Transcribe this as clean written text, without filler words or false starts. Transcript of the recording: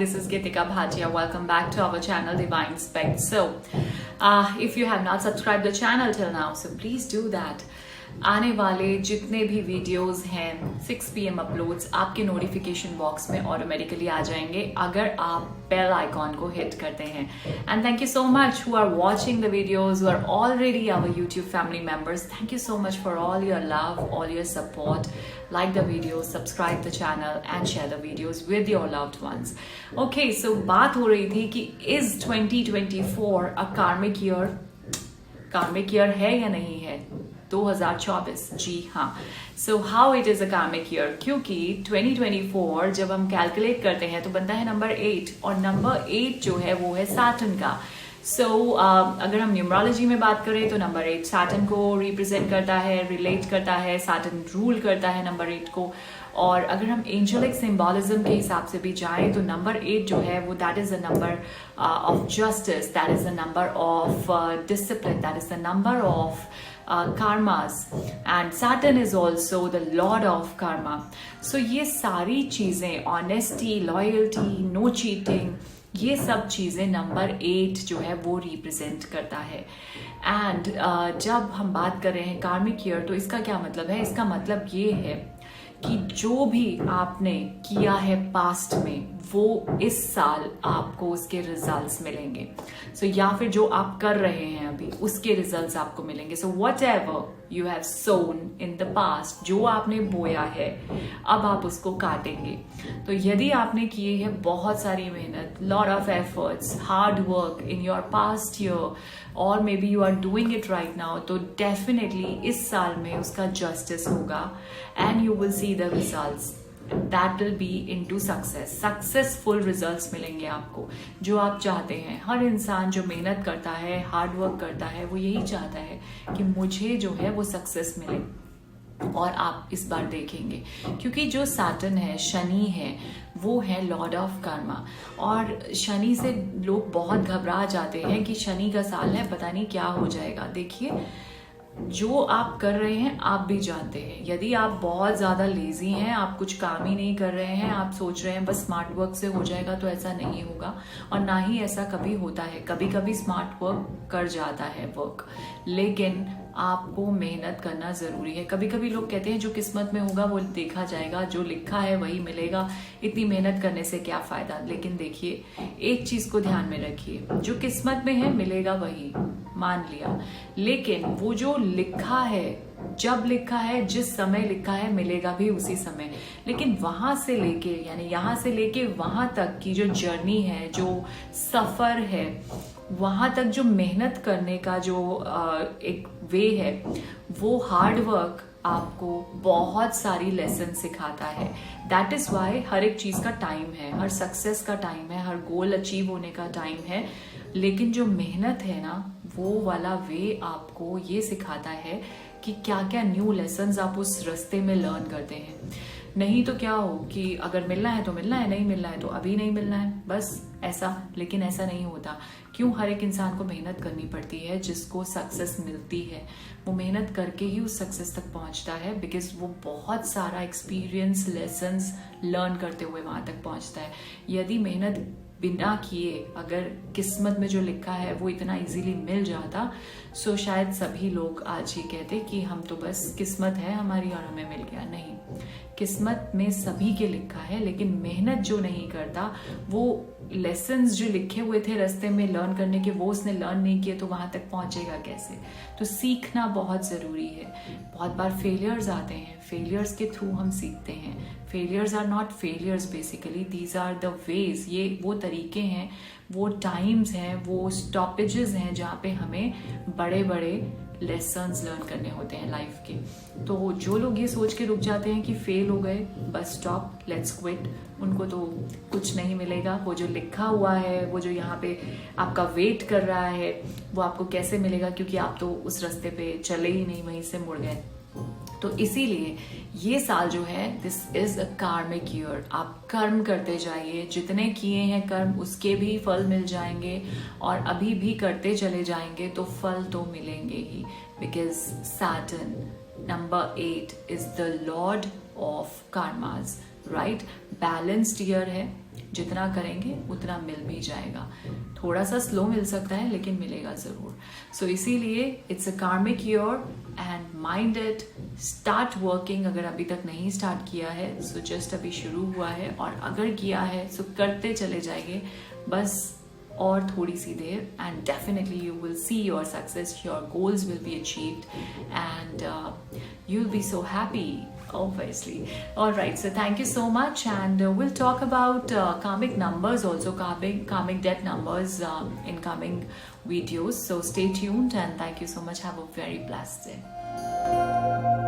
this is Gitika Bhatia. Welcome back to our channel Divine Spect. So, if you have not subscribed the channel till now, so please do that. आने वाले जितने भी videos हैं 6 PM uploads आपके notification box में automatically आ जाएंगे अगर आप बेल आइकॉन को हिट करते हैं. And thank you so much who are watching the videos, who are already our YouTube family members. Thank you so much for all your love, all your support. Like the video, subscribe the channel and share the videos with your loved ones. Okay, so बात हो रही थी कि is 2024 a karmic year? कार्मिक year है या नहीं है 2024? जी हाँ. So how it is a कार्मिक ईयर? क्योंकि 2024 जब हम कैलकुलेट करते हैं तो बनता है नंबर 8 और नंबर 8 जो है वो है सैटर्न का. अगर हम न्यूमरोलॉजी में बात करें तो नंबर 8 सैटर्न को रिप्रेजेंट करता है, रिलेट करता है. सैटर्न रूल करता है नंबर 8 को. और अगर हम एंजेलिक सिंबॉलिज्म के हिसाब से भी जाएं तो नंबर 8 जो है वो that is the number of justice, that is the number of discipline, that is the number of karmas, and Saturn is also the lord of karma. So ये सारी चीजें, honesty, loyalty, no cheating, ये सब चीजें number 8 जो है वो represent करता है. एंड जब हम बात कर रहे हैं कार्मिक ईयर तो इसका क्या मतलब है? इसका मतलब ये है कि जो भी आपने किया है पास्ट में वो इस साल आपको उसके रिजल्ट्स मिलेंगे. या फिर जो आप कर रहे हैं अभी उसके रिजल्ट्स आपको मिलेंगे. So whatever you have sown in the past, जो आपने बोया है अब आप उसको काटेंगे. तो यदि आपने किए हैं बहुत सारी मेहनत, lot of efforts, hard work in your past year और may be you are doing it right now, तो डेफिनेटली इस साल में उसका जस्टिस होगा and you will see the results. That will be into success. Successful results मिलेंगे आपको जो आप चाहते हैं. हर इंसान जो मेहनत करता है, हार्ड वर्क करता है, वो यही चाहता है कि मुझे जो है वो सक्सेस मिले. और आप इस बार देखेंगे क्योंकि जो सैटर्न है, शनि है, वो है लॉर्ड ऑफ कर्मा. और शनि से लोग बहुत घबरा जाते हैं कि शनि का साल है, पता नहीं क्या हो जाएगा. देखिए, जो आप कर रहे हैं आप भी जानते हैं. यदि आप बहुत ज्यादा लेजी हैं, आप कुछ काम ही नहीं कर रहे हैं, आप सोच रहे हैं बस स्मार्ट वर्क से हो जाएगा, तो ऐसा नहीं होगा. और ना ही ऐसा कभी होता है. कभी कभी स्मार्ट वर्क कर जाता है वर्क, लेकिन आपको मेहनत करना जरूरी है. कभी कभी लोग कहते हैं जो किस्मत में होगा वो देखा जाएगा, जो लिखा है वही मिलेगा, इतनी मेहनत करने से क्या फायदा. लेकिन देखिए, एक चीज को ध्यान में रखिए, जो किस्मत में है मिलेगा वही, मान लिया. लेकिन वो जो लिखा है, जब लिखा है, जिस समय लिखा है, मिलेगा भी उसी समय. लेकिन वहां से लेके, यानी यहां से लेके वहां तक की जो जर्नी है, जो सफर है, वहां तक जो मेहनत करने का जो एक वे है, वो हार्ड वर्क आपको बहुत सारी लेसन सिखाता है. दैट इज वाई हर एक चीज का टाइम है, हर सक्सेस का टाइम है, हर गोल अचीव होने का टाइम है. लेकिन जो मेहनत है ना, वो वाला वे आपको ये सिखाता है कि क्या क्या न्यू लेसन्स आप उस रास्ते में लर्न करते हैं. नहीं तो क्या हो कि अगर मिलना है तो मिलना है, नहीं मिलना है तो अभी नहीं मिलना है, बस ऐसा. लेकिन ऐसा नहीं होता. क्यों? हर एक इंसान को मेहनत करनी पड़ती है. जिसको सक्सेस मिलती है वो मेहनत करके ही उस सक्सेस तक पहुंचता है, बिकॉज वो बहुत सारा एक्सपीरियंस, लेसन्स लर्न करते हुए वहां तक पहुंचता है. यदि मेहनत बिना किए अगर किस्मत में जो लिखा है वो इतना इजीली मिल जाता, सो शायद सभी लोग आज ये कहते कि हम तो बस किस्मत है हमारी और हमें मिल गया. नहीं, किस्मत में सभी के लिखा है, लेकिन मेहनत जो नहीं करता, वो लेसन्स जो लिखे हुए थे रास्ते में लर्न करने के, वो उसने लर्न नहीं किए तो वहां तक पहुंचेगा कैसे. तो सीखना बहुत जरूरी है. बहुत बार फेलियर्स आते हैं, फेलियर्स के थ्रू हम सीखते हैं. Failures are not failures basically, these are the ways. ये वो तरीके हैं, वो टाइम्स हैं, वो स्टॉपेजेस हैं जहाँ पे हमें बड़े बड़े लेसन्स लर्न करने होते हैं लाइफ के. तो जो लोग ये सोच के रुक जाते हैं कि फेल हो गए, बस स्टॉप, लेट्स क्विट, उनको तो कुछ नहीं मिलेगा. वो जो लिखा हुआ है, वो जो यहाँ पे आपका वेट कर रहा है, वो आपको कैसे मिलेगा? क्योंकि आप तो उस रास्ते पे चले ही नहीं, वहीं से मुड़ गए. तो इसीलिए ये साल जो है, दिस इज अ कार्मिक ईयर. आप कर्म करते जाइए, जितने किए हैं कर्म उसके भी फल मिल जाएंगे, और अभी भी करते चले जाएंगे तो फल तो मिलेंगे ही. Because Saturn number 8 is the lord of karmas, right. Balanced year है, जितना करेंगे उतना मिल भी जाएगा। थोड़ा सा स्लो मिल सकता है लेकिन मिलेगा ज़रूर। सो इसीलिए इट्स अ कार्मिक year and mind it, start working. अगर अभी तक नहीं स्टार्ट किया है सो जस्ट अभी शुरू हुआ है, और अगर किया है सो करते चले जाएंगे बस और थोड़ी सी देर, and definitely you will see your success, your goals will be achieved and you will be so happy, obviously. All right, so thank you so much, and we'll talk about karmic numbers also, karmic debt numbers in coming videos. So stay tuned, and thank you so much. Have a very blessed day.